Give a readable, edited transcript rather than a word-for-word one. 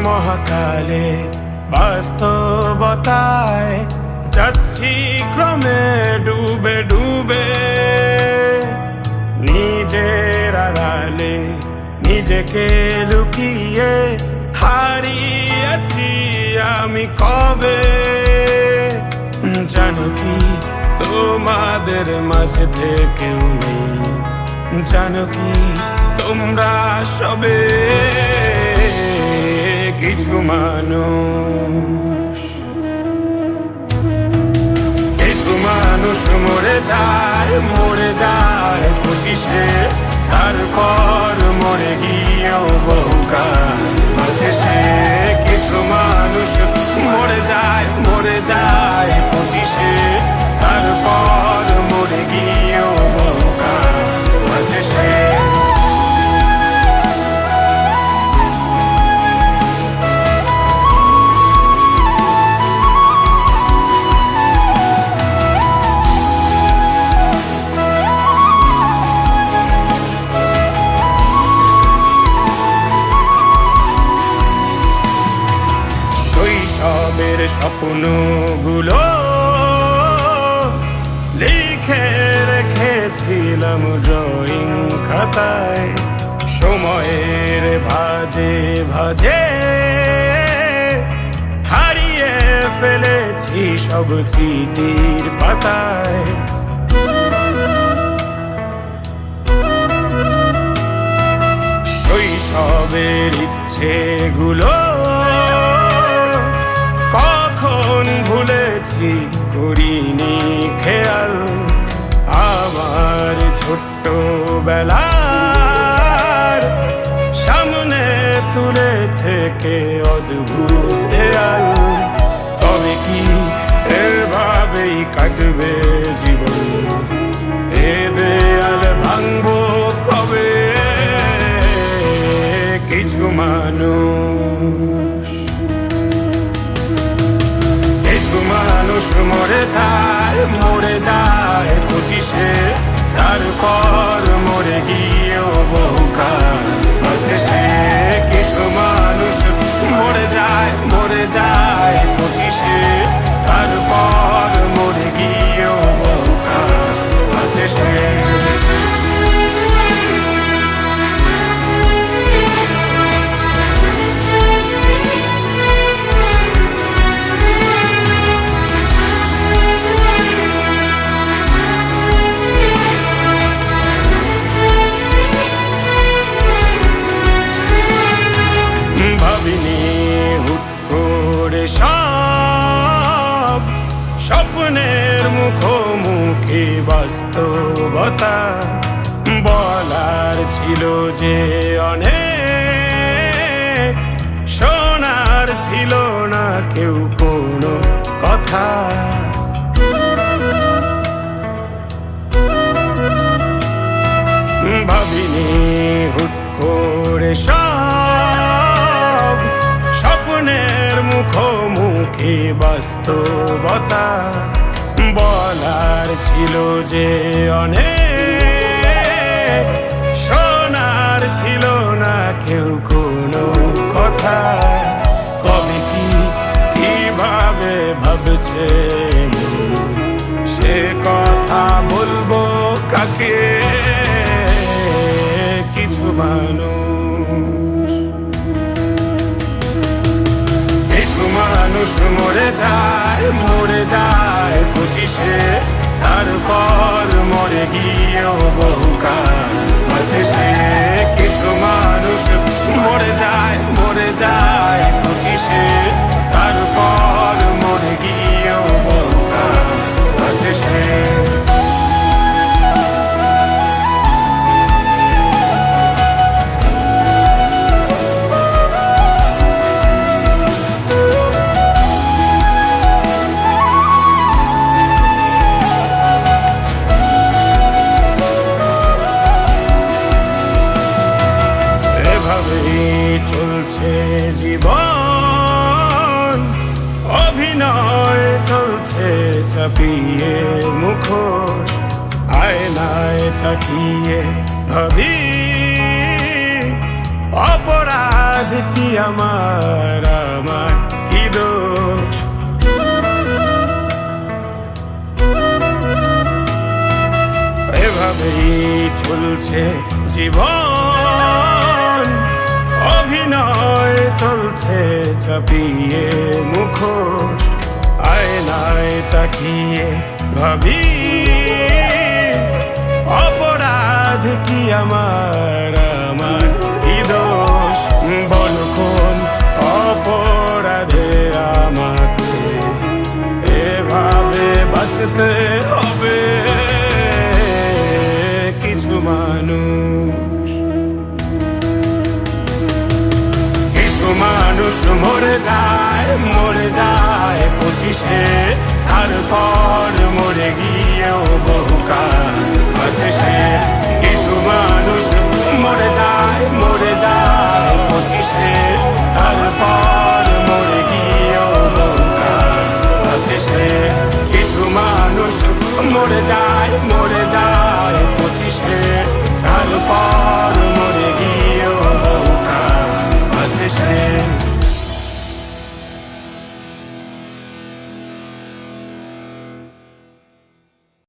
মহাকালে বাস্তবতায় যাচ্ছি ক্রমে ডুবে ডুবে, নিজের আড়ালে নিজেকে লুকিয়ে হারিয়েছি আমি কবে। জানো কি তোমাদের মাঝে থেকেও নেই, জানো কি তোমরা সবে কিছু মানুষ, কিছু মানুষ মরে যায় 25-এ, তারপর মরে গিয়েও বহুকাল আছে সে। কিছু মানুষ মরে যায় 25-এ, তারপর মরে গিয়েও বহুকাল আছে সে। শৈশবের স্বপ্নগুলো লিখে রেখেছিলাম ড্রয়িং খাতায়, সময়ের ভাজে ভাজে হারিয়ে ফেলেছি সব স্মৃতির পাতায়। শৈশবের ইচ্ছেগুলো কখন ভুলেছি করিনি খেয়াল, আমার ছোট্ট বেলার সামনে তুলেছে কে অদ্ভুত দেয়াল। তবে কি এভাবেই কাটবে জীবন, এ দেয়াল ভাঙবো কবে? কিছু মানুষ, কিছু মানুষ মরে যায় 25-এ, তারপর মরে গিয়েও বহুকাল আছে সে। কিছু মানুষ মরে যায় 25-এ, তারপর মরে গিয়েও বহুকাল আছে সে। ভাবিনি হুট করে সব স্বপ্নের মুখোমুখি বাস্তবতা, বলার ছিল যে অনেক, শোনার ছিল না কেউ কোনো কথা। ভাবিনি হুট করে সব স্বপ্নের মুখোমুখি বাস্তবতা, বলার ছিল যে অনেক, শোনার ছিল না কেউ কোনো কথা। কবে কি কিভাবে ভাবছে সে কথা বলবো কাকে? কিছু মানুষ, কিছু মানুষ মরে যায় 25-এ, তারপর মরে গিয়েও বহুকাল আছে সে। কিছু মানুষ মরে যায় 25-এ, তারপর মরে গিয়েও বহুকাল আছে সে। চলছে জীবন, অভিনয় চলছে চাপিয়ে মুখোশ, আয়নায় তাকিয়ে ভাবি অপরাধ অপরাধ কি আমার কি দোষ? এভাবেই চলছে জীবন, অভিনয় চলছে চাপিয়ে মুখোশ। আয়নায় তাকিয়ে ভাবি অপরাধ কি আমার কি দোষ? বল কোন অপরাধে আমাকে এভাবে বাঁচতে হবে? কিছু মানুষ মরে যায় 25-এ, তারপর মরে গিয়েও বহুকাল